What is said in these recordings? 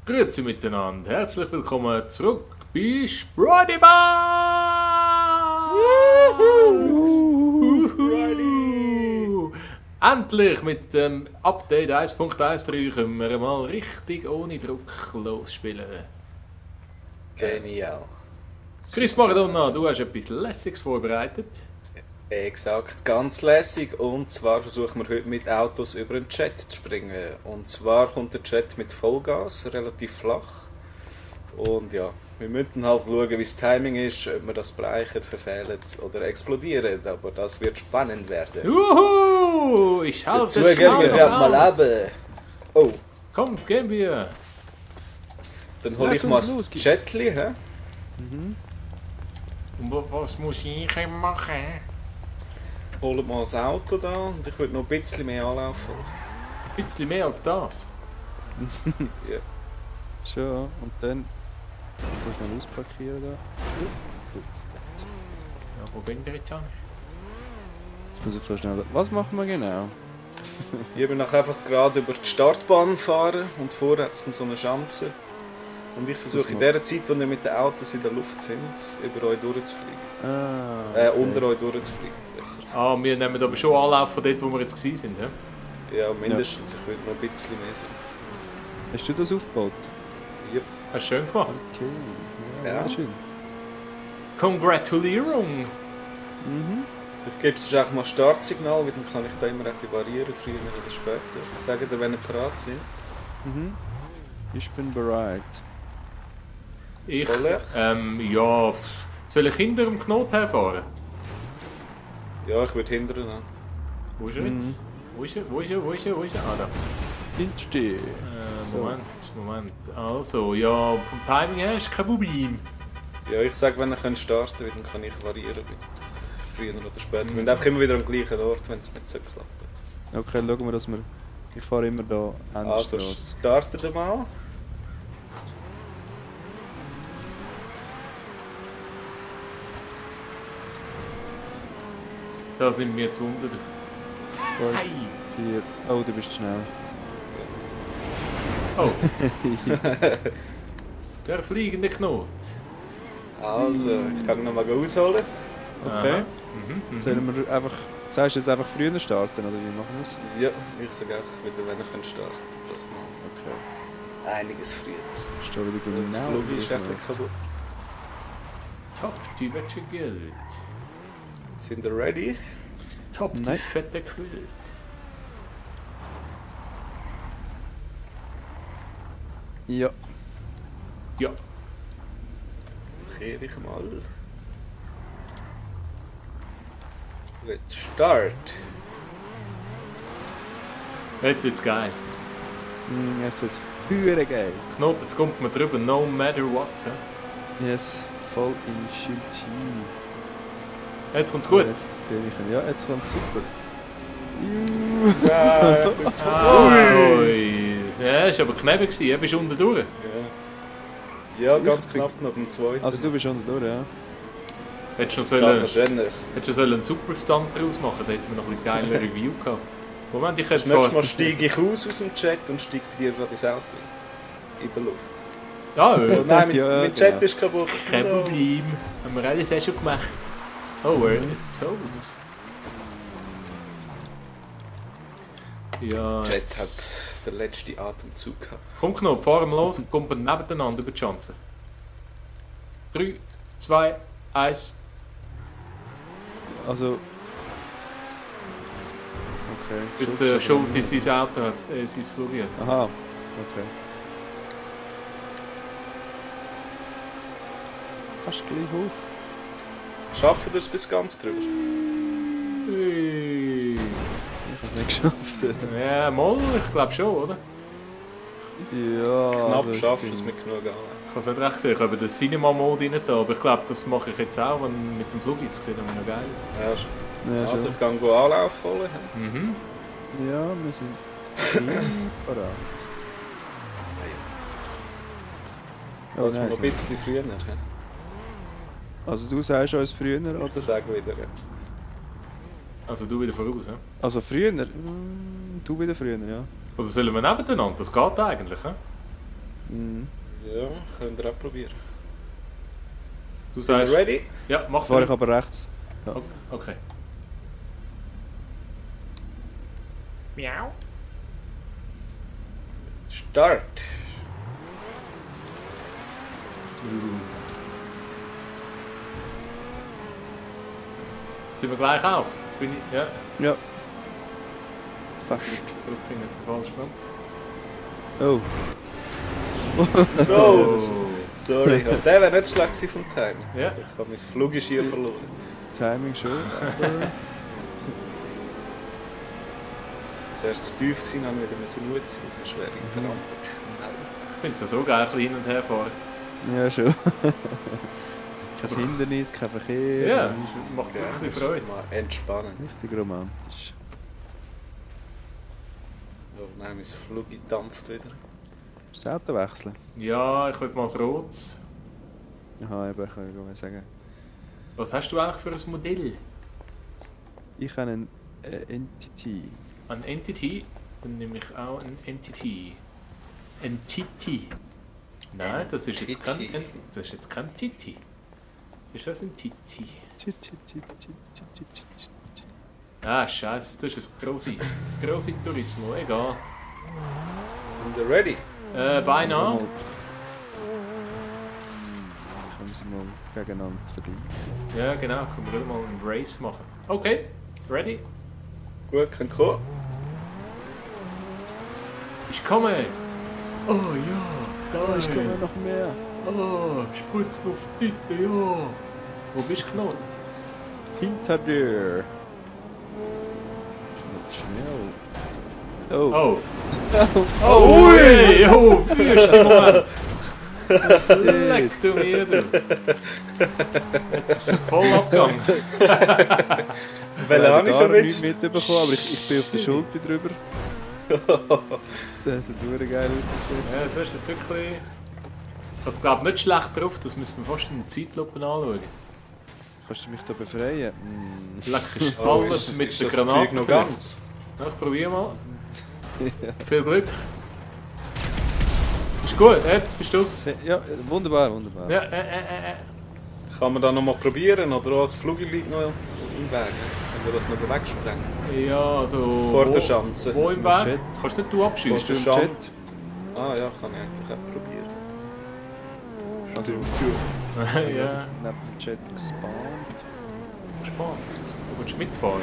Grüezi miteinander, herzlich willkommen zurück bei Sprodiverse! Endlich mit dem Update 1.13 können wir mal richtig ohne Druck losspielen. Genial. Chris Maradona, du hast etwas Lässiges vorbereitet. Exakt, ganz lässig. Und zwar versuchen wir heute mit Autos über den Chat zu springen. Und zwar kommt der Chat mit Vollgas, relativ flach. Und ja, wir müssen halt schauen, wie das Timing ist, ob wir das bereichen, verfehlen oder explodieren. Aber das wird spannend werden. Juhu! Ich halte es Dazu gehen wir schnell gerade mal aus. runter. Oh, Komm, gehen wir. dann hole ich Lass mal uns das los. Chatli. Hä? Und was muss ich machen? Holen mal das Auto da und ich würde noch ein bisschen mehr anlaufen. Ein bisschen mehr als das. Ja. Schon, und dann schnell ausparkieren da. Ja, wo bin ich jetzt an? Jetzt muss ich so schnell. Was machen wir genau? Ich bin nachher einfach gerade über die Startbahn fahren und vorher hat es dann so eine Schanze. Und ich versuche in der Zeit, wo wir mit den Autos in der Luft sind, über euch durchzufliegen. Ah, Unter euch durchzufliegen, besser. Ah, wir nehmen aber schon Anlauf von dort, wo wir jetzt gewesen sind. Ja? Ja, mindestens. Ich würde noch ein bisschen mehr sein. Hast du das aufgebaut? Yep. Hast du schön gemacht. Okay. Ja. Schön. Congratulierung! Mhm. Also ich gebe sonst einfach mal Startsignal, weil dann kann ich da immer ein bisschen variieren, früher oder später. Sagen dir, wenn ihr parat sind. Mhm. Ich bin bereit. Ich, Oleg? ja, soll ich hinter dem Knoten herfahren? Ja, ich würde hindern. Wo ist er jetzt? Wo ist er? Wo ist er? Wo ist er? Wo ist er? Ah, da. Hintersteh. So. Moment. Also, ja, vom Timing her ist kein Problem. Ja, ich sage, wenn ihr könnt starten könnt, dann kann ich variieren. Früher oder später. Wir sind einfach immer wieder am gleichen Ort, wenn es nicht so klappt. Okay, schauen wir, dass wir. Ich fahre immer da Also los. startet ihr mal. Das nimmt mir jetzt Wunder. 5, Hey! 4. Oh, du bist schnell. Oh! Der fliegende Knoten. Also, ich kann ihn noch mal ausholen. Okay. Aha. Sollen wir einfach. Sagst du jetzt einfach früher starten oder wie machen wir es? Ja, ich sage auch wieder, wenn ihr könnt starten. Das mal. Okay. Einiges früher. Ist da wieder Das genau. Flug ist ein bisschen kaputt. Top, die Wette gilt. Sind ihr ready? Top, die Nein. fette Quilt. Ja. Ja. Kehre ich mal. Let's start. Jetzt wird's geil. Jetzt wird's höher geil. Knoten, jetzt kommt man drüber, no matter what. Ja. Yes, voll in Schiltin. Jetzt kommt's gut. Jetzt sehe ich ihn. Ja, jetzt kommt's super. Ja, Ui. Ja, das war aber knapp. Du bist unten durch. ja, ganz knapp nach dem zweiten. Also du bist schon durch, ja? Hättest du Renner. sollen einen Superstunt daraus machen, da hätten wir noch ein bisschen geiler Review gehabt. Moment, ich Das hätte nächste zwar... Mal steige ich aus dem Chat und steige bei dir gerade ins Auto in der Luft. Ja, Oh nein, Ja, mein Chat genau. ist kaputt. kein No. Problem. Haben wir alles auch schon gemacht. Oh, er ist tot. Ja, Chat jetzt... hat den letzten Atemzug gehabt. Komm Knopf, fahren wir los und kommen nebeneinander über die Chance. 3, 2, 1... Also. Okay. Bis der Schulti sein Auto hat, sein Floriert. Aha. Okay. Fast gleich hoch. Schaffen wir es bis ganz drüber? Ui. Ich habe es nicht geschafft. Ja, mal, ich glaube schon, oder? Ja. Knapp also schaffen ich wir es bin- mit genug Anlauf. Ich habe es nicht recht gesehen, ich habe den Cinema-Mode rein da, aber ich glaube, das mache ich jetzt auch, wenn mit dem Flug ist. Das sieht immer noch geil aus. Ja, Ja, also schon. ich kann Anlauf holen. Mhm. Ja, wir sind parat. Oh, Also nein, noch ein bisschen früher. Ja. also du sagst uns früher, oder? Ich sage wieder. Ja. Also du wieder voraus, ja? Also früher? Du wieder früher, ja. Oder sollen wir nebeneinander? Das geht eigentlich, hä? Mhm. Ja, könnt ihr auch probieren. Du Sind sagst... wir ready? Ja, mach Fahre ich du. aber rechts. Ja. Okay. Miau. Start! Sind wir gleich auf? Bin ich... Ja. Ja. Fast. Ich drücke nicht den falschen Knopf. Oh. No! Sorry, aber der wäre nicht schlecht gewesen vom Timing. Ja. Ich habe mein Fluggeschirr verloren. Timing schon. Aber Zuerst zu tief gewesen, dann wieder müssen Mut sein, so schwer in der Rampe. Ich finde es ja so geil, hin und her fahren. ja, schon. Kein Hindernis, kein Verkehr. Ja, das macht mir ein bisschen Freude. Mal entspannend. Richtig romantisch. So, nein, mein Flug dampft wieder. Das Auto wechseln. Ja, ich will mal das Rot. Aha, eben, ich kann mal sagen. Was hast du eigentlich für ein Modell? Ich habe einen Entity. Ein Entity? Dann nehme ich auch ein Entity. Entity. Nein, das ist jetzt kein, das ist jetzt kein Titi. Ist das ein Titi? Ah, scheiße, das ist ein grosse Turismo, egal. Sind wir ready? Beinahe. Können sie mal gegeneinander vergleichen. Ja, genau, können wir mal einen Race machen. Okay, ready? Gut, könnt kommen. Ich komme! Oh ja, geil! Ich komme noch mehr. Oh, spritz mir auf die Tüte, ja! Wo bist du Knot? Hinter dir. Schnell. Oh. Oh! Oh! Ui! Oh, früheste Moment! Leck du mir, du! Jetzt ist es voll abgegangen. Welche habe ich gar nicht verwünscht? mitbekommen, aber ich bin auf der Schulter drüber. Das hat verdammt geil ausgesehen. Ja, das ist jetzt wirklich... Das glaube nicht schlecht drauf, das müssen wir fast in der Zeitlupe anschauen. Kannst du mich da befreien? Leck ist Oh, alles ist- mit ist der das Granate. Zeug noch vielleicht. ganz? Ja, ich probiere mal. Viel Glück. Ist gut, jetzt bist du aus. Ja, wunderbar, wunderbar. Ja, Kann man da noch mal probieren oder auch das Flugzeug liegt noch im Weg? Wenn wir das noch wegsprengen? ja, also... Vor der Schanze. Wo im Mit Weg? Jet. Kannst du nicht du Vor abschiessen? der Im Schanze. Chat. Ah ja, kann ich eigentlich auch probieren. Also, Ja, neben dem Chat gespawnt. spannend. Du willst mitfahren?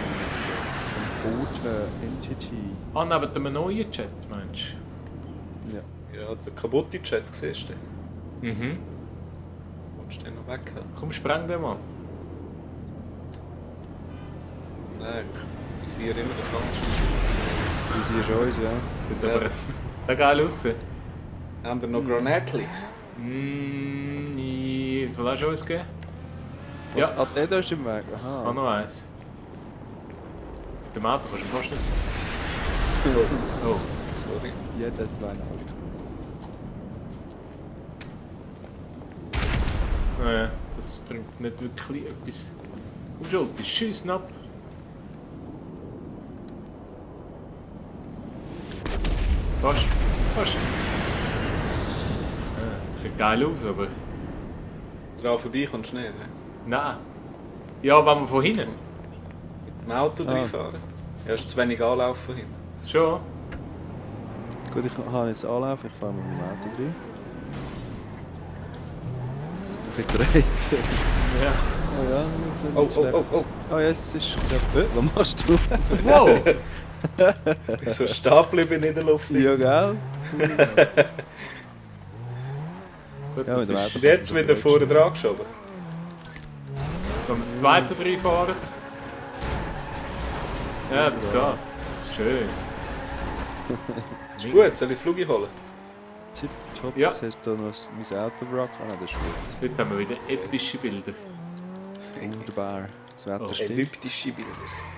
Code Entity. Ah, neben dem neuen Chat, meinst Ja. Ja, der kaputte Chat siehst du. du? Mhm. Willst du den noch weg haben? Komm, spreng den mal. Nein, ich sehe immer den falschen. Du siehst uns, ja. Sieht Ja. aber da geil ausgesehen. Haben wir noch Granatli? Ich will auch schon ausgeben. Was? Ja. Ah, der ist im Weg. Ah, Aha. noch eins. Dem Auto kannst du fast nicht. Oh. Sorry. Ja, das war ein Auto. Naja, das bringt nicht wirklich etwas. Komm schon, die schiessen ab. Fast. Fast. Sieht geil aus, aber... Dran vorbei kommst du nicht, ne? Nein. Ja, wenn wir von hinten. Mit dem Auto reinfahren. Ja, hast zu wenig Anlauf von hinten. Schon. Gut, ich habe jetzt Anlauf, ich fahre mit dem Auto rein. Gedreht. Ja. Oh ja, das ist Oh, nicht oh, schlecht. oh, oh. Oh ja, es ist... was machst du? Wow! Ich bin so stehen geblieben in der Luft. Ja, gell? Gut, Ja, das mit dem ist, Auto. Und jetzt wieder vorne dran geschoben. wenn wir das zweite reinfahren. Ja, das geht. Das ist schön. Ist gut, soll ich Flüge holen? Tipptopp, Ja. jetzt hast du da noch mein Auto-Wrack. Ah, nein, das ist gut. Heute haben wir wieder epische Bilder. Wunderbar. Das Wetter Oh. stimmt. Elliptische Bilder.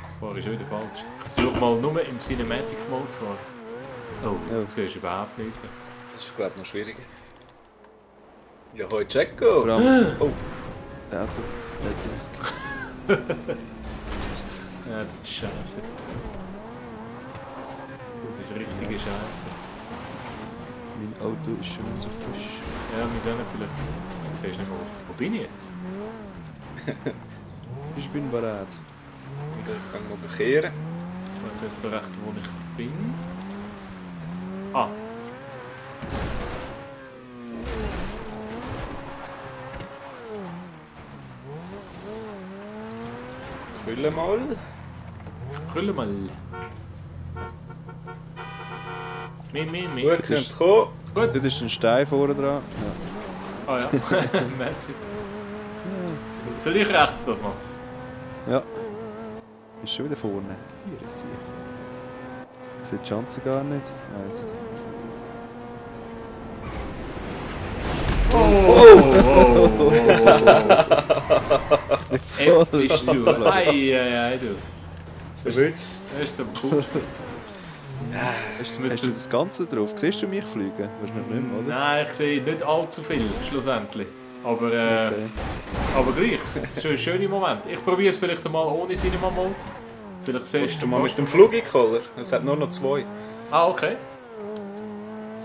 Das fahre ich schon wieder falsch. Ich versuche mal nur im Cinematic Mode zu fahren. Oh, Oh. du siehst überhaupt nichts. Das ist, glaube ich, noch schwieriger. Ja, hoi, Jacko! Vor allem Oh, das Auto. Ja, das ist scheiße. Das ist richtige Scheiße. Mein Auto ist schon nicht so frisch. Ja, wir sehen vielleicht. Du siehst nicht, wo bin ich jetzt? Ich bin bereit. So, ich kann mal kehren. Ich weiß nicht so recht, wo ich bin. Ah. Krülle mal. Krülle mal. Mehr. Gut, könnt kommen. Gut. Dort ist ein Stein vorne dran. Ja. Ah ja, Messi. Soll ich rechts das machen? Ja. Ist schon wieder vorne. Hier ist sie. Ich sehe die Chance gar nicht. Ah, jetzt. Bist du? Ei, du. Verwünscht. Das ist der Pups. Hast du das Ganze drauf? Siehst du mich fliegen? Wahrscheinlich nicht mehr, oder? Nein, ich sehe nicht allzu viel, schlussendlich. Aber, Okay. aber gleich, es ist ein schöner Moment. Ich probiere es vielleicht mal ohne Cinema Mode. Vielleicht siehst Hast du mal mit dem Flugikoller? Es hat nur noch 2. Ah, okay.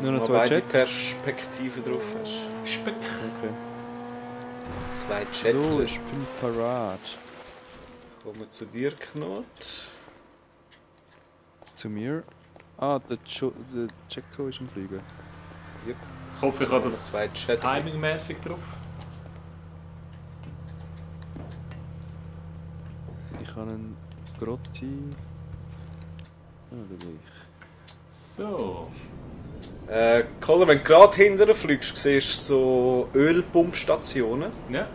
Nur noch Dass du 2 beide Jets? Perspektiven drauf hast. Speck. Okay. 2 So, Jetler. ich bin parat. Kommen wir zu dir, Knut. Zu mir. Ah, der Jacko ist am Fliegen. Ich hoffe, ich habe das 2 Jetler. timingmäßig drauf. Ich habe einen Grotti. Ah, da bin ich. So. Koller, wenn du gerade hinterher fliegst, siehst du so Ölpumpstationen. Ja.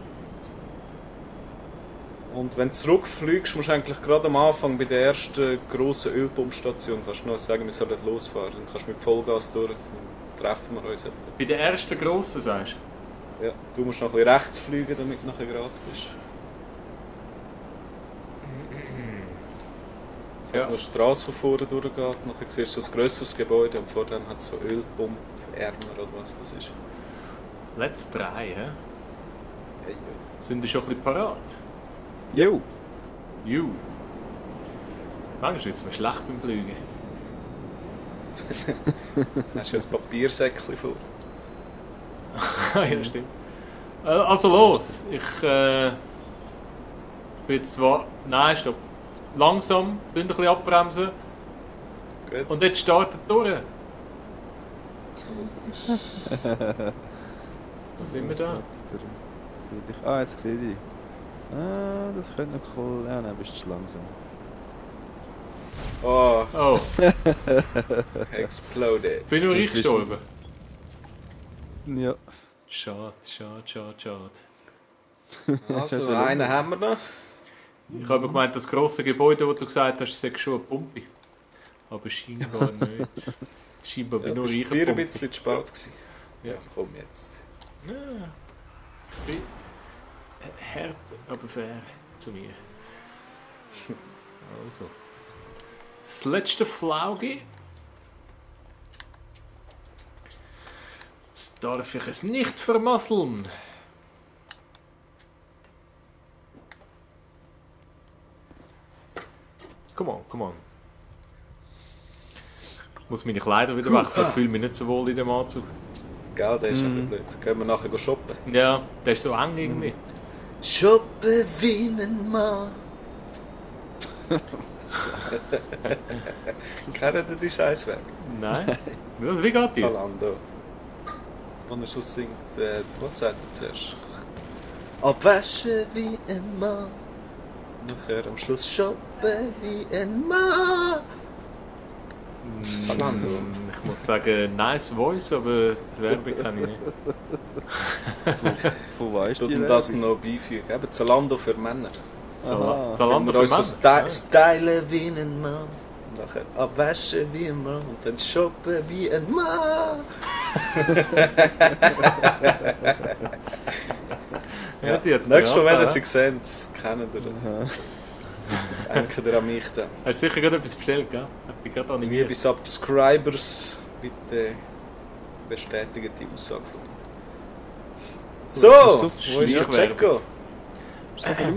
Und wenn du zurückfliegst, musst du eigentlich gerade am Anfang bei der ersten grossen Ölpumpstation kannst du noch sagen, wir sollen losfahren. Dann kannst du mit Vollgas durch, dann treffen wir uns. Bei der ersten grossen, sagst du? Ja, du musst noch ein bisschen rechts fliegen, damit du nachher gerade bist. Es hat Ja. noch eine Straße, die vorne durchgeht. Nachher siehst du so ein grösseres Gebäude und vor dem hat es so Ölpumperner oder was das ist. Let's try, hä? Hey, Sind die schon ein bisschen parat? Jo! Ju. Manchmal wird es mir schlecht beim Fliegen. hast du ein Papiersäckchen vor? Ja, stimmt. Also los. Ich bin jetzt zwar... Nein, stopp. Langsam, ein bisschen abbremsen. Gut. Und jetzt startet durch. Wo sind wir da? Ah, jetzt sehe ich. Ah, das könnte noch cool. Ja, nein, bist du zu langsam. Oh, Oh, exploded. bin nur ich Das ist- gestorben? Ja. Schade. Also, einen haben wir noch. Ich habe gemeint, das grosse Gebäude, das du gesagt hast, sei schon eine Pumpe. Aber scheinbar nicht. Scheinbar bin Ja, nur bist ich ein eine Pumpe. bisschen zu spät gewesen. Ja. Ja, komm jetzt. Ja. Ich bin hart, aber fair zu mir. Also. Das letzte Flauge. Jetzt darf ich es nicht vermasseln. Come on. Ich muss meine Kleider wieder wechseln, ich fühle mich nicht so wohl in dem Anzug. Gell, der ist ein bisschen blöd. Gehen wir nachher shoppen. Ja, der ist so eng irgendwie. Shoppen wie ein Mann. Kennt ihr die Scheißwerbung? Nein. Wie geht die? Zalando. Und er so singt, was sagt er zuerst? Abwaschen wie ein Mann. Nachher am Schluss shoppen wie ein Mann. Zalando. Ich muss sagen, nice voice, aber die Werbung kann ich nicht. Wo weißt Ich du tue die das Werbung? noch beifügen. Eben Zalando für Männer. Aha. Zalando Wenn für wir uns Männer. so stylen wie ein Mann. Und nachher abwaschen wie ein Mann. Und dann shoppen wie ein Mann. Ja, die hat's Nächstes Mal, wenn ihr dran, sie hä? seht, kennen ihr. Denkt ihr an mich dann. Hast du sicher gerade etwas bestellt, gell? Hab ich gerade Liebe animiert. Subscribers, bitte bestätigt die Aussage von mir. So, wo ist der Schleichwerbung. Cecco? Ist so viel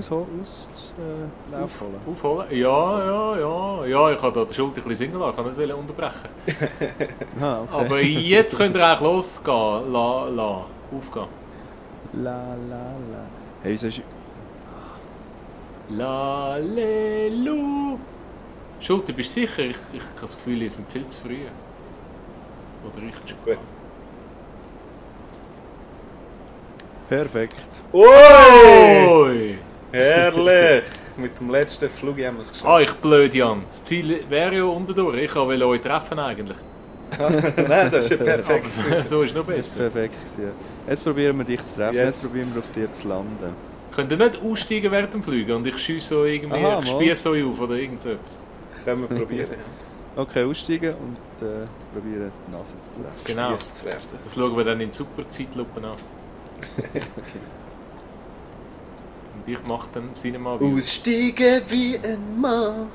auslaufen? Aufholen? Ja, ich habe da die Schulter ein bisschen singen lassen, ich kann nicht unterbrechen. Ah, okay. Aber jetzt könnt ihr eigentlich losgehen, aufgehen. La. Hey, wieso ist... Lalelu. Schulter, bist du sicher? Ich habe das Gefühl, wir sind viel zu früh. Oder richtig spät. Gut. Perfekt. Oi! Herrlich! Mit dem letzten Flug haben wir es geschafft. Ah, ich blöd, Jan. Das Ziel wäre ja unterdurch. Ich wollte euch treffen eigentlich. Nein, das ist ja perfekt. Aber so ist noch Das ist besser. perfekt. Ja. Jetzt probieren wir dich zu treffen, jetzt Jetzt. probieren wir auf dir zu landen. Könnt ihr nicht aussteigen während dem Fliegen und ich schiesse so irgendwie, Aha, ich mal. spieße euch auf oder irgend so etwas? Können wir probieren. Okay, aussteigen und probieren die Nase zu treffen. Genau. Gespießt zu werden. Das schauen wir dann in super Zeitlupe an. Und ich mache dann Cinema View. Aussteigen wie ein Mann.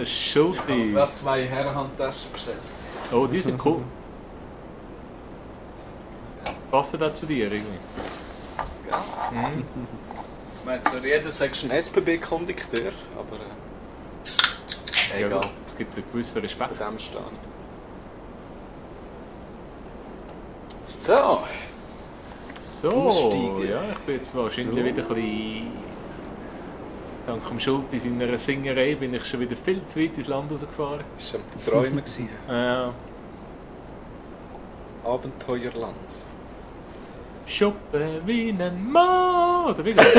Schulti. Ich habe 2 Herrenhandtaschen bestellt. Oh, die sind cool. Passen das zu dir irgendwie? Mhm. Ich meine, zwar jeder sagt ein SBB-Kondukteur, aber Ja, egal. es gibt einen gewissen Respekt. Bei dem stehe ich. So, So, Aussteigen. ja, ich bin jetzt wahrscheinlich So. wieder ein bisschen... Dank dem Schulti seiner Singerei bin ich schon wieder viel zu weit ins Land rausgefahren. das war ein Träumer. Abenteuerland. Shoppen wie ein Mann! Oder wie geht's?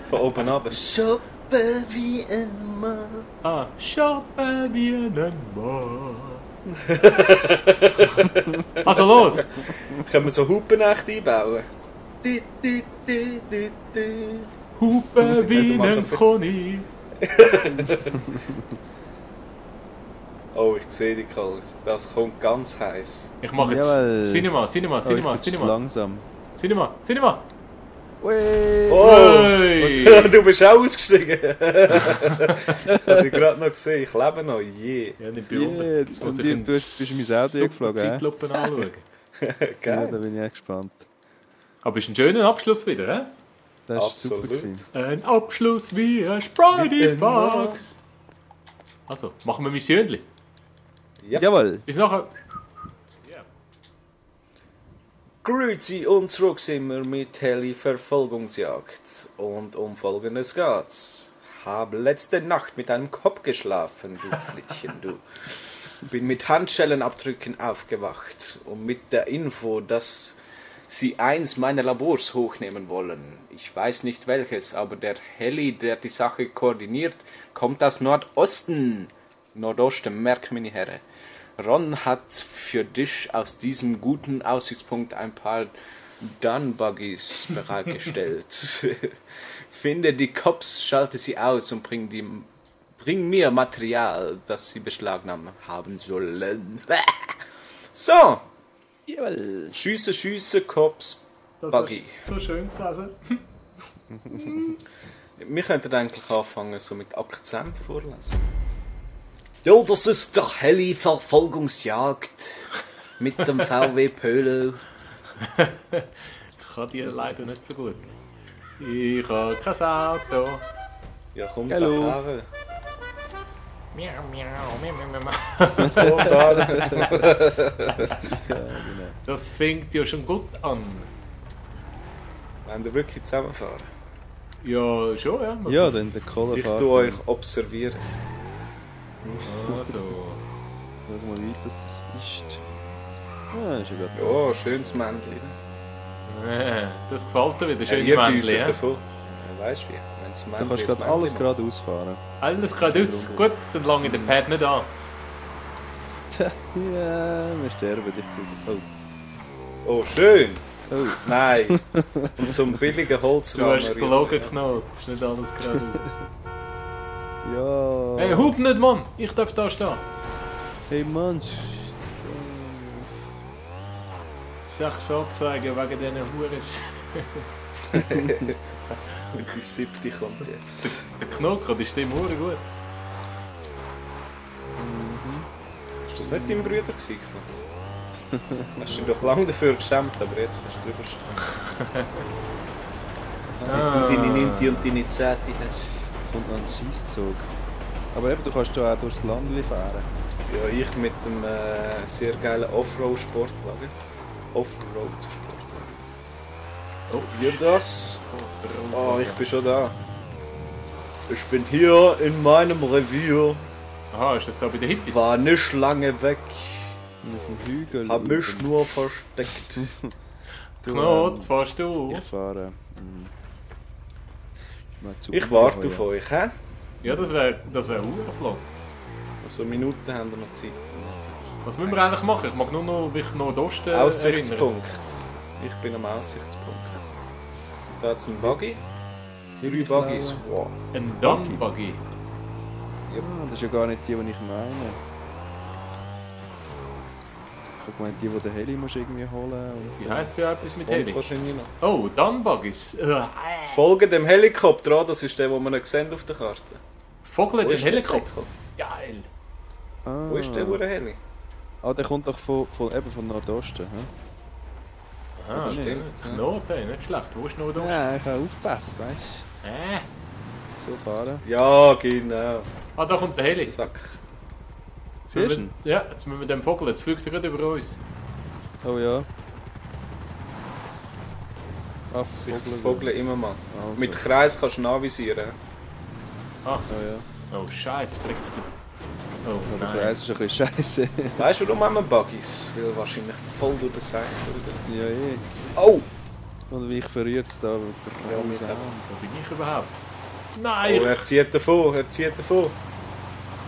Von oben ab. Shoppen wie ein Mann. Ah, shoppen wie ein Mann. Also los! Können wir so Hupenacht einbauen? Du, du, du, du, du. Hupen wie Nicht mal so ein viel. Conny. Oh, ich sehe die Color. Das kommt ganz heiß. Ich mache jetzt Jawohl. Cinema. Ich bin zu langsam. Cinema! Ui. Oh! Oi. Du bist auch ausgestiegen. Ich habe dich gerade noch gesehen. Ich lebe noch. Je. Ja, nicht Yeah, bewundert. und du bist in mein Auto geflogen, hä? Zeitlupe anschauen. Ja, Geil. da bin ich echt gespannt. Aber ist ein schöner Abschluss wieder, hä? Das war Absolut. super. Gewesen. Ein Abschluss wie ein Sprite Immer. Box. Also, machen wir Missionli. Ja. Jawohl. Bis nachher. Grüezi und zurück sind wir mit Heli-Verfolgungsjagd. Und um Folgendes geht's. Habe letzte Nacht mit einem Kopf geschlafen, du Flittchen, du. Bin mit Handschellenabdrücken aufgewacht und mit der Info, dass sie eins meiner Labors hochnehmen wollen. Ich weiß nicht welches, aber der Heli, der die Sache koordiniert, kommt aus Nordosten. Nordosten, merk meine Herren. Ron hat für dich aus diesem guten Aussichtspunkt ein paar Gun-Buggies bereitgestellt. Finde die Cops, schalte sie aus und bring mir Material, das sie beschlagnahmt haben sollen. So, Jawohl. Schüsse, Cops, Buggy. So schön gelesen. Wir könnten eigentlich anfangen, so mit Akzent vorlesen. Ja, das ist der Heli-Verfolgungsjagd mit dem VW Polo. Ich kann die leider nicht so gut. Ich habe kein Auto. Ja, komm, Hallo. da her. Miau, miau, miau, miau, miau. Komm da. Ja, genau. Das fängt ja schon gut an. Wollen wir wirklich zusammenfahren? Ja, schon, ja. Ja, dann der Cola Ich fährt. tue euch observieren. Also. Schau mal, wie weit das ist. Ah, ist ja gerade da. Ja, schönes Männchen. Das gefällt dir wieder. Schöne Ihr Männchen, düset ja? davon. Ja, weißt du wie? Wenn's Du Männchen kannst ist, gerade Männchen alles macht. geradeaus fahren. Alles geradeaus. Gut, dann lange ich den Pad nicht an. Ja, wir sterben dich zu. Oh. Oh, schön. Oh. Nein. Und zum billigen Du Holzrahmen. hast gelogen geknallt. Das ist nicht alles geradeaus. Ja. Hey, hub nicht, Mann! Ich darf da stehen. Hey Mann. Sechs Anzeigen wegen diesen Hures. Und die 7. kommt jetzt. Der Knocker, die stimmt hure gut. Ist das nicht dein Bruder gewesen, Knut? Hast du dich doch lange dafür geschämt, aber jetzt kannst du drüber stehen. Seit du deine 9. und deine 10. hast. Jetzt kommt noch ein Scheisszug. Aber eben, du kannst hier auch durchs Land fahren. Ja, ich mit dem sehr geilen Offroad-Sportwagen. Offroad-Sportwagen. Ja, das. Oh, ich bin schon da. Ich bin hier in meinem Revier. Aha, ist das da bei den Hippies? War nicht lange weg. Auf dem Hügel. Hab mich nur versteckt. Knot, fährst du? Ich fahre. Ich warte auf euch, hä? Ja, das wär flott. Also Minuten haben wir noch Zeit. Was müssen wir eigentlich machen? Ich mag nur noch mich noch Dosten Aussichtspunkt. Ich bin am Aussichtspunkt. Da hat es einen Buggy. 3 Buggys. Wow. Ein Dump-Buggy. Ja, das ist ja gar nicht die ich meine. Ich meine, die den Heli musst du irgendwie holen. Und Wie heisst ja etwas mit Und Heli? wahrscheinlich noch. Oh, Dump-Buggies. Folge dem Helikopter, das ist der, den wir nicht sehen auf der Karte. Vogel, Wo den ist der Helikopter. Säckel? Geil. Wo ist der Heli? Ah, der kommt doch von Nordosten. He? Aha, stimmt, stimmt. ja. Knot, ey, nicht schlecht. Wo ist noch Dosten? Ja, ich habe aufgepasst, weißt du? So fahren. Ja, genau. Ah, da kommt der Heli. Sack. Jetzt müssen Siehst du ihn? wir, ja, jetzt müssen wir den Vogel, jetzt fliegt er gerade über uns. Oh ja. Ah, Ich Vogel immer mal. Also. Mit Kreis kannst du anvisieren. Ah, Oh ja. oh Scheiße, fliegt er. Oh Aber der nein. Kreis ist ein bisschen scheiße. Weißt du, warum haben wir Buggies? Weil wahrscheinlich voll durch den Seichel. Ja, eh. Oh! Und wie ich verrührt es da. Ja, Ja, mit dem. Wo bin ich überhaupt? Oh, Nein, er zieht davon, nein, ich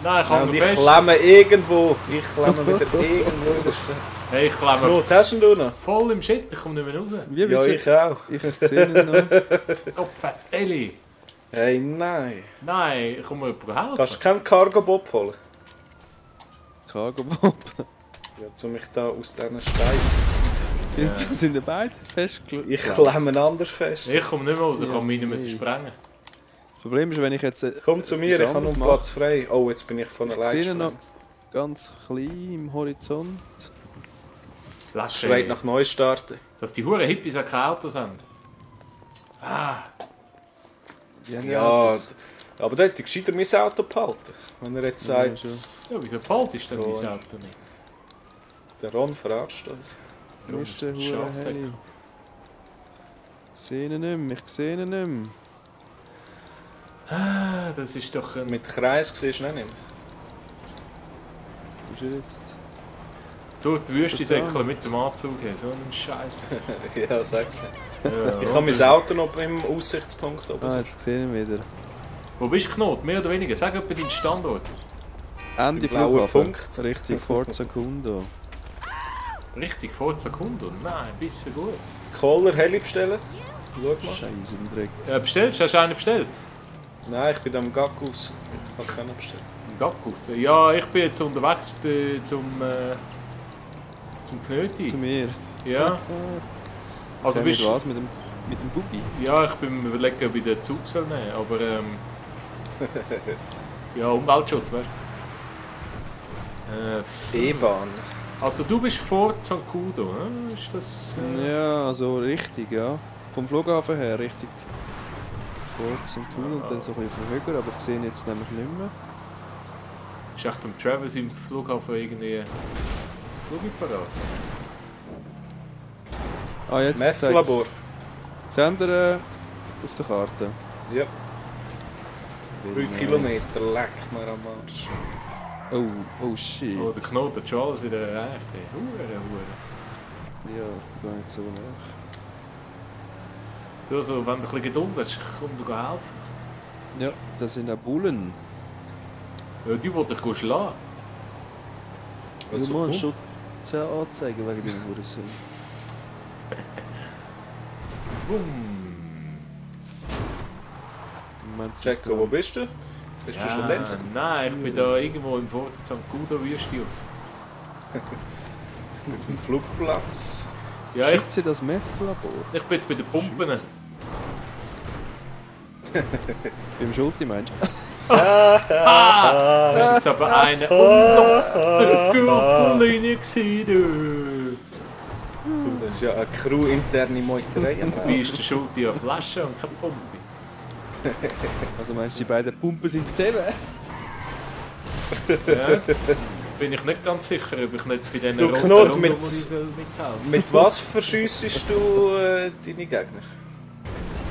Ja, kann und mir ich fest. klemme irgendwo. Ich klemme wieder irgendwo in der Stadt. Hey, ich klemme Knut, hast du ihn noch? voll im Shit, ich komme nicht mehr raus. Wie Ja, ich auch. Ich sehe ihn noch. Kopfeli. Hey, nein. Nein, ich komme mir helfen. Kannst du keinen Cargo-Bob holen? Cargo-Bob. Ja, um mich da aus diesen Steinen rauszuziehen. Ja. Sind ja beide festgelegt? Ich klemme ihn anders fest. Ich komme nicht mehr raus, ich Ja, kann meine nee. sprengen. Das Problem ist, wenn ich jetzt... Komm zu mir, ich habe noch einen Platz frei. Oh, jetzt bin ich von Ich allein sehe ihn noch gesprungen. ganz klein im Horizont. Schreit nach Neustarten. Dass die Huren Hippies auch keine Autos haben. Ah, Ja, aber da hätte ich gescheiter mein Auto behalten. Wenn er jetzt Ja, sagt, schon. ja, wieso bald ist denn So. mein Auto nicht? der Ron verarscht uns. Wo ist der Schafsäcke. Hurenheli? Ich sehe ihn nicht mehr, ich sehe ihn nicht mehr. Ah, das ist doch ein... Mit Kreis siehst du ihn nicht Wo ist er jetzt? Durch die Wüste Verdammt. säckeln mit dem Anzug, hey, so ein Scheiß. mehr. Ja, sag's nicht. Ja, Ich habe mein Auto noch im Aussichtspunkt oben. Ah, jetzt sehe ich ihn wieder. Wo bist du, Knot? Mehr oder weniger? Sag etwa deinen Standort. Ende Im blauen Flughafen. Punkt. Richtig, Forza Cundo. Richtig, Forza Kundo? Nein, ein bisschen gut. Kohler Heli bestellen. Schau mal. Scheiße, ein Dreck. Bestellst du? Hast du einen bestellt? Nein, ich bin am Gackus. Ich kann keinen bestellen. Ein Gackus? Ja, ich bin jetzt unterwegs zum Knöti. Zu mir. Ja. Also Okay, bist mit was? Mit dem Buggy? Ja, ich bin mir überlegen, ob ich den Zug soll nehmen soll, aber ja, Umweltschutz, weißt du? E-Bahn. Also du bist vor Zancudo, ne? Ist das... Ja, also richtig, ja. Vom Flughafen her richtig. Forza Cundo und dann so ein bisschen höher, aber ich sehe ihn jetzt nämlich nicht mehr. Ist echt am Travis im Flughafen irgendwie das Flugapparat? Ah, jetzt Meth-Labor. Seht ihr auf der Karte? Ja, Very 3 nice. Kilometer. Leck mir am Arsch. Oh shit. Oh, der Knoten hat schon alles wieder erreicht. Hey. Hure. Ja, gar nicht so nah. Du, also, wenn du ein bisschen Geduld hast, komm du helfen. Ja, das sind auch Bullen. Ja, die wollte ich schlagen. Also, Du musst komm. schon 10 anzeigen wegen dem Hurensohn. Bumm. Meinst du, Jacko, wo bist du? Bist du schon dort? Nein, ich bin da irgendwo im Fort Zancudo-Wüstius. Mit dem Flugplatz. Ja, ich Schütze das Meth-Labor. bin jetzt bei den Pumpen. Schütze. Beim Schulti meinst du? Das ist jetzt aber eine der Gürtellinie gewesen, du. Das ist ja eine crew-interne Meuterei. Wie ist der Schuld an Flasche und keine Pumpe? Also meinst du, die beiden Pumpen sind zusammen? Ja, jetzt bin ich nicht ganz sicher, ob ich nicht bei diesen Du, roten Knurrt, Runden, mit- wo ich mithelfen. Mit was verschiessest du deine Gegner?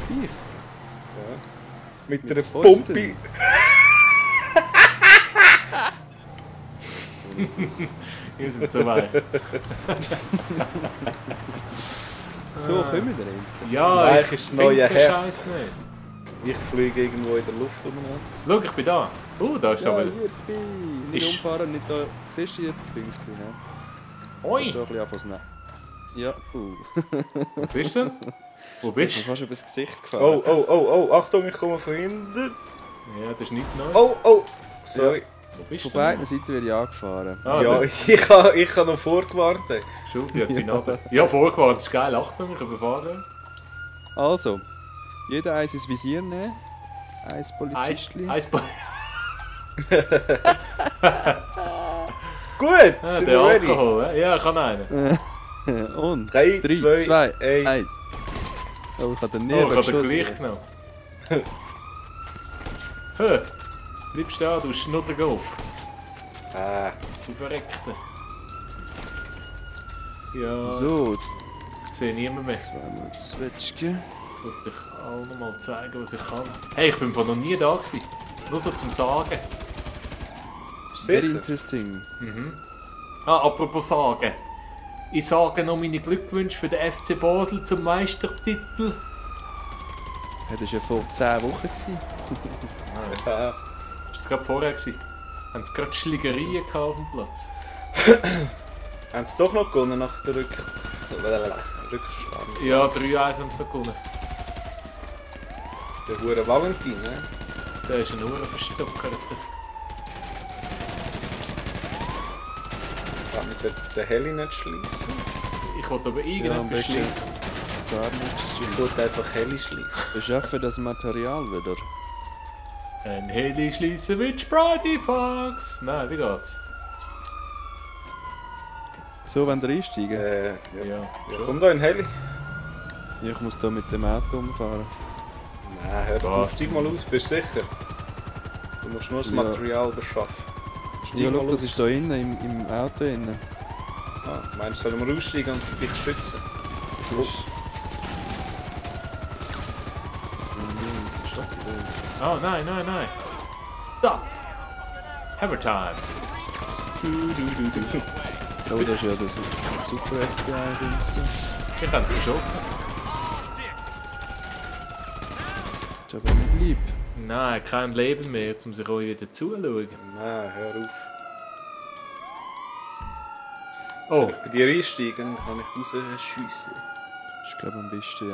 Ich? Mit einer Fäusten. Pumpe. Wir sind so weich. So, kommen wir endlich. Ja, Weich ich ist das finde neue den Herz. Scheiß nicht. Ich fliege irgendwo in der Luft umeinander. Schau, ich bin da. Da ist Ja, aber... hier bin ich. Nicht Ist- umfahren, nicht da. Siehst du hier die Pünktchen, ne? Oi! Da ein bisschen anfangen. Ja, Was ist denn? Wo Ich bin bist du? fast übers Gesicht gefahren. Oh, oh, oh, oh, Achtung, ich komme von hinten. Ja, das ist nicht neu. Oh, oh, sorry. Wo bist Von du? beiden Seiten werde ich angefahren. Ah, Ja, der ich habe noch vorgewarnt. Schuld, die hat sie runter. Ja, vorgefahren, das ist geil. Achtung, ich überfahre. Also, jeder eins ins Visier nehmen. Eins Polizistli. Gut, Ah, sind der wir ready? Alkohol, ja, ich kann einen. Und 3, 3, 2, 2, 1. 1. Oh, ich habe den Oh, nie ich habe den geschossen. gleich genommen. Hä? Bleibst da, du Schnuddergolf. Du Verreckte. Ja, So, ich sehe niemanden mehr. zweimal Zwetschge. Jetzt wollte ich auch noch mal zeigen, was ich kann. Hey, ich bin von noch nie da gewesen. Nur so zum Sagen. Very Sicher? interesting. Ah, apropos Sagen. Ich sage noch meine Glückwünsche für den FC Basel zum Meistertitel. Ja, das war ja vor 10 Wochen. Gewesen. Ja. Das war gerade vorher. Haben sie gerade Schlägerien gehabt auf dem Platz? Haben sie doch noch gewonnen nach der Rückstand? Ja, 3-1 haben sie gewonnen. Der hure Valentin, ne? Der ist ein Uhr verstockert. Ja, wir sollten den Heli nicht schließen. Ich wollte aber Ja, am irgendetwas besten schließen. gar nichts. Ich wollte einfach Heli schließen. Beschaffen das Material wieder. Ein Heli schließen mit Sprite Fox. Nein, wie geht's? So, wenn ihr einsteigen. Ja. Ja. Ja, komm da in Heli. Ich muss hier mit dem Auto umfahren. Nein, hör Was? auf, steig mal aus, bist du sicher? Du musst nur das Ja. Material beschaffen. Steig Ja, mal schau, das aus. ist da innen, im Auto innen. Ah, meinst du, sollen wir aussteigen und dich schützen? Das ist... Was ist das? Oh nein, nein, nein. Stop. Hammer time. Oh, das ist ja das super FBI-Dings. Ich habe es geschossen. Das ist aber nicht lieb. Nein, kein Leben mehr. Jetzt muss ich euch wieder zuschauen. Nein, hör auf. Oh, Soll ich bei dir einsteigen, dann kann ich rausschiessen. Das ist, glaube ich, am besten,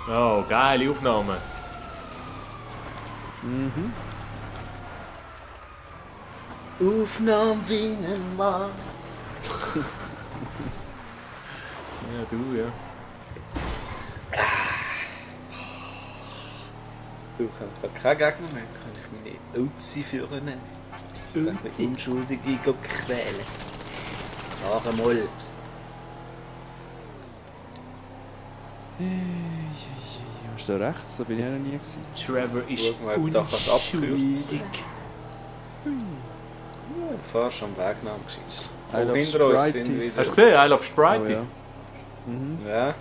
ja. oh, geile Aufnahme. Mhm. Aufnahme wie ein Mann. Ja, du, ja. Du, ich habe keinen Gegner mehr. Kann ich meine Uzi führen? Kann ich Unschuldige quälen? Sag einmal. Hast du da rechts? Da bin ich auch noch nie gewesen. Trevor ist Schau mal, ob da kannst du abkürzen. unschuldig. Du fährst am Weg nach dem Geschiss. I love Hinter uns Sprite. sind wieder... Hast du gesehen? I love Sprite. Oh, ja. Mhm. Ja.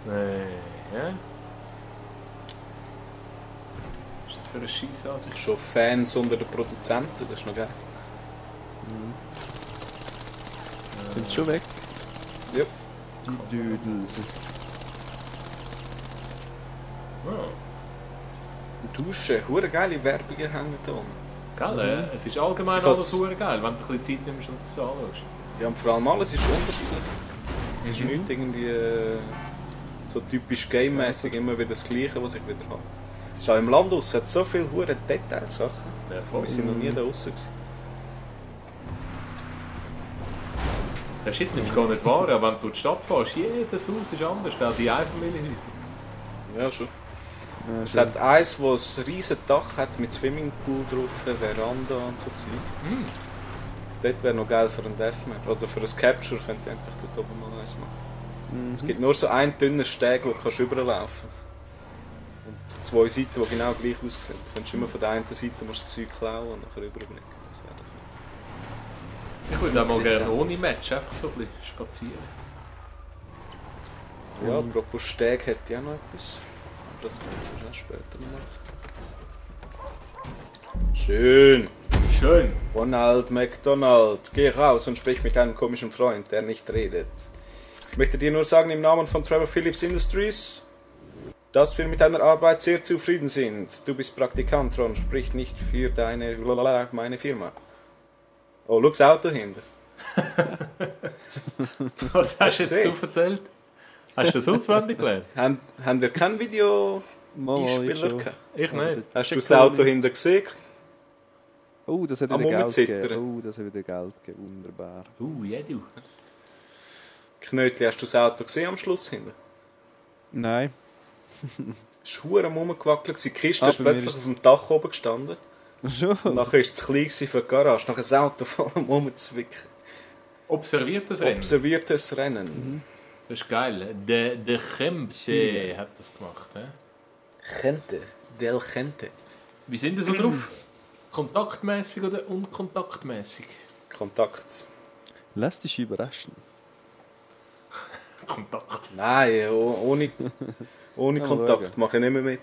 Nee, ja? Was ist das für ein Scheiss aus? Schon Fans unter den Produzenten, das ist noch geil. Sind sie schon weg? Ja. Die Dödels. Oh, Duschen, hure geile Werbungen hängen da unten. geil, es ist allgemein Ich alles has- super geil, wenn du ein bisschen Zeit nimmst und das anschaust. Ja, und vor allem alles ist unterschiedlich. Es ist nicht irgendwie so typisch game-mäßig immer wieder das Gleiche, was ich wieder habe. Da im Land aus hat so viele hure Detailsachen. Ja, Wir voll. sind noch nie da draussen gewesen. Der Shit nimmst du gar nicht wahr, aber wenn du durch die Stadt fährst, jedes Haus ist anders, auch die Einfamilienhäuser. Ja, schon. Ja, Es schön. hat eins, das ein riesen Dach hat mit Swimmingpool drauf, Veranda und so Zeug. Hm. Dort wäre noch geil für ein Deathmatch. Oder für ein Capture könnte ich eigentlich dort oben mal eins machen. Mhm. Es gibt nur so einen dünnen Steg, wo du kannst rüberlaufen kannst. Und 2 Seiten, die genau gleich aussehen. Du kannst immer von der einen Seite musst das Zeug klauen und dann rüberblicken. Das wäre doch Ich würde auch mal gerne Interessant. ohne Match einfach so ein bisschen spazieren. Ja, apropos Steg hätte ich auch noch etwas. Aber das können wir dann später noch machen. Schön. Schön. Ronald McDonald, geh raus und sprich mit deinem komischen Freund, der nicht redet. Ich möchte dir nur sagen, im Namen von Trevor Phillips Industries, dass wir mit deiner Arbeit sehr zufrieden sind. Du bist Praktikant, Ron, sprich nicht für meine Firma. Oh, schau das Auto hinten. Was hast du jetzt gesehen? du erzählt? Hast du das auswendig gelernt? Haben wir keinen Video-Einspieler ich schon. gehabt? Ich nicht. Hast du das Auto hinten gesehen? Oh, das hat Am wieder Geld Rumzittern. gegeben. Oh, das hat wieder Geld gegeben. Wunderbar. Ja du. Knötli, hast du das Auto gesehen am Schluss hinten? Nein. Es war verdammt am Rumgewackelt. Die Kiste Ah, ist bei mir plötzlich ist- auf dem Dach oben gestanden. Schon? Und nachher war es zu klein für die Garage. Nachher das Auto voll am Rumzwicken. Observiert das Rennen. Observiertes Rennen. Das ist geil. Der Chemte hat das gemacht. He? Gente. Del Gente. Wie sind ihr so drauf? Kontaktmäßig oder unkontaktmäßig? Kontakt. Lass dich überraschen. Kontakt. Nein, ohne Ja, Kontakt schauen. mache ich nicht mehr mit.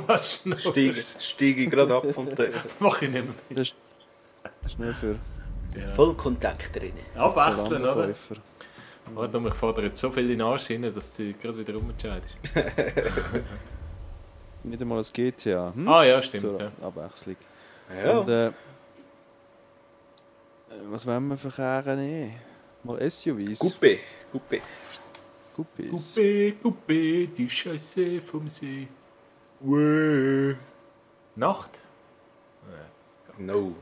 Was schnell? Steige ich gerade ab von der Mach ich nicht mehr mit. Das ist nur für Ja. Vollkontakt drin. Abwechseln, oder? Zalando-Käufer. Warte, ich fordere jetzt so viel in den Arsch rein, dass du gerade wieder umentscheidest. Nicht einmal das GTA. Hm? Ah ja, stimmt. Zur Ja. Abwechslung. Ja. Und, was wollen wir verkehren? Mal SUVs. Coupé. Coupé. Coupés. Coupé, Coupé, die Scheiße vom See. Nacht? No.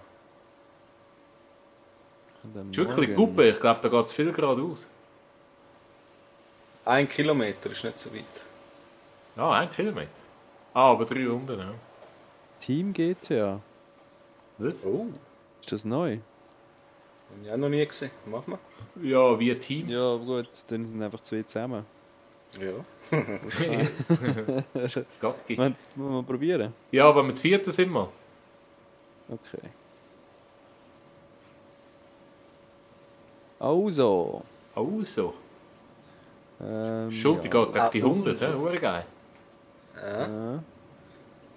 Und am Ist wirklich Morgen- Coupé? Ich glaube, da geht es viel geradeaus. 1 Kilometer ist nicht so weit. Ja, 1 Kilometer. Ah, aber 3 Runden, ja. Team GTA. Was? Oh. Ist das neu? Habe ich auch noch nie gesehen. Mach mal. Ja, wie ein Team. Ja, aber gut, dann sind einfach 2 zusammen. Ja. Gacki. Wollen wir mal probieren? Ja, aber wir zu vierten sind wir. Okay. Also. Oh, so. Ja. Schuld, die geht gegen die 100, so. ja, hure geil. Ja. Ja.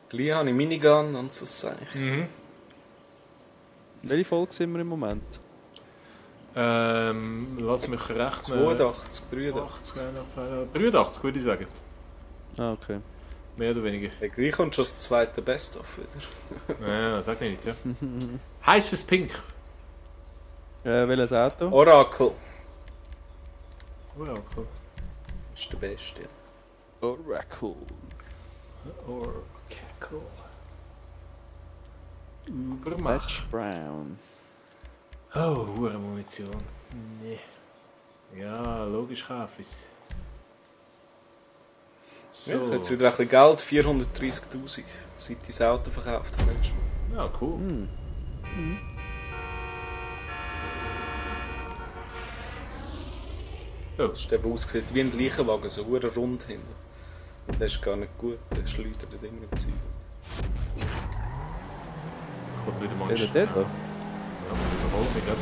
Gleich habe ich Minigun und so Sachen. Mhm. Welche Folge sind wir im Moment? Lass mich rechnen. 82, 83. 83 würde ich sagen. Ah, okay. Mehr oder weniger. Ja, gleich kommt schon das zweite Best-of wieder. Ja, sag nicht, ja. Heißes Pink. Welches Auto? Oracle Oracle. ist der Beste. Oracle. Oracle. Übermacht. Patch Brown. Oh, hure Munition. Nee. Ja, logisch kaufe ich es. So. Ja, jetzt wieder ein bisschen Geld, 430'000, seit ich das Auto verkauft habe. Ja, cool. Hm. Oh. Das ist der, der aussieht wie ein Leichenwagen, so hure rund hinten. Und der ist gar nicht gut, der schleudert das Ding mit Zeit. Kommt wieder mal Ist er ein- dort? Ja, überholt mich, oder?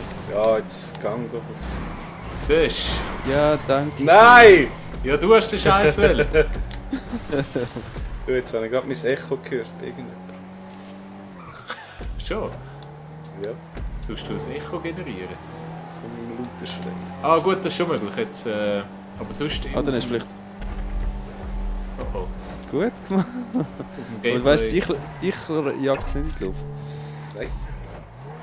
Ja, jetzt gang doch auf Siehst Ja, danke. die... Nein! du? Ja, du hast den Scheiß wählen. Du, jetzt habe ich gerade mein Echo gehört, irgendjemand. Schon. Ja, Tust du ein Echo generieren? von meinem lauten Schrei. Ah gut, das ist schon möglich. Jetzt, aber sonst... Ah, dann ist vielleicht Oh, oh. gut gemacht. Auf dem Aber weißt du, Gameplay. ich jagt es nicht in die Luft. Nein.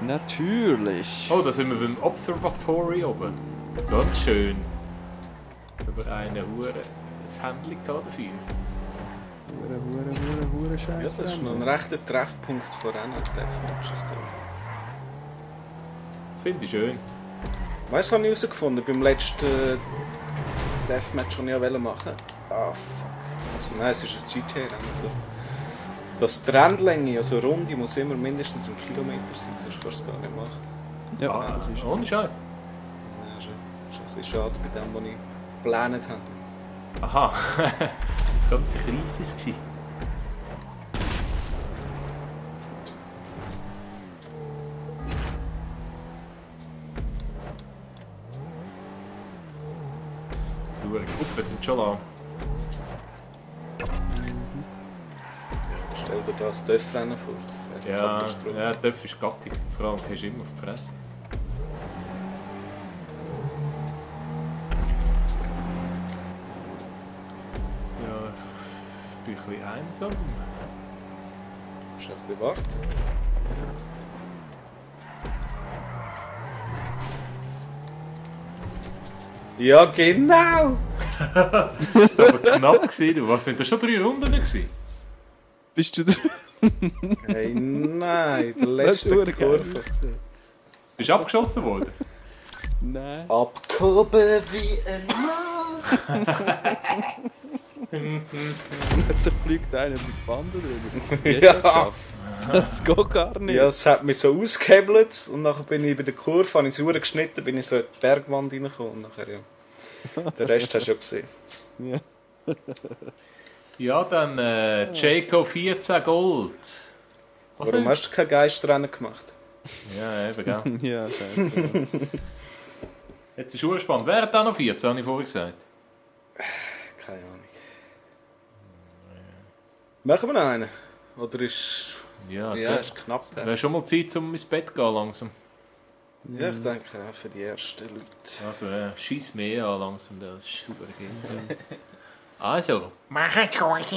Natürlich. Oh, da sind wir beim Observatory oben. Ganz schön. Aber eine Hure ein Händchen gehabt dafür. Hure Ja, Scheiße. das ist noch ein rechter Treffpunkt von Rennen Deathmatches. Finde ich schön. Weißt du, was ich herausgefunden beim letzten Deathmatch, das ich machen wollte? Ah, fuck. Also, nein, es ist ein GTA-Rennen. Also, das die Rennlänge, also Runde, muss immer mindestens 1 Kilometer sein, sonst kannst du es gar nicht machen. Ja, das ist Ohne Scheiß. Ja, ist ein bisschen schade bei dem, was ich geplant habe. Aha. Ganz Krisis gewesen. Die Gruppen sind schon lang. Stell dir das Dörfrennen vor. Das wäre Ja, Katastrophe. ja, Dörf ist gackig. Vor allem gehst du immer auf die Fresse. Ja, ich bin ein bisschen einsam. Musst du ein bisschen warten. Ja, genau! Das war aber knapp gewesen, du. Was sind das schon 3 Runden gewesen? Bist du da? Hey, nein, der Das ist letzte verdammt geil Kurve. ausgesehen. Bist du abgeschossen worden? Nein. Abgehoben wie ein Mann! Plötzlich fliegt einer mit die Bande drüber. Wie hast du Ja. das geschafft? Das geht gar nicht. Ja, es hat mich so ausgehebelt und nachher bin ich bei der Kurve, habe ich es geschnitten, bin ich so in die Bergwand reingekommen und nachher, ja. Den Rest hast du schon gesehen. Ja. Ja, dann Jayco 14 Gold. Was Warum denn? hast du kein Geistrennen gemacht? Ja, eben, gell. Ja, scheiße. Jetzt ist es spannend. Wer hat da noch 14, habe ich vorhin gesagt? Keine Ahnung. Machen wir noch einen? Oder ist... Ja, es Ja, wäre ist knapp. wär schon mal Zeit, um ins Bett zu gehen langsam. Ja, ich denke auch für die ersten Leute. Also, schieß mehr an langsam, das ist super geht. Also. Mach es gut,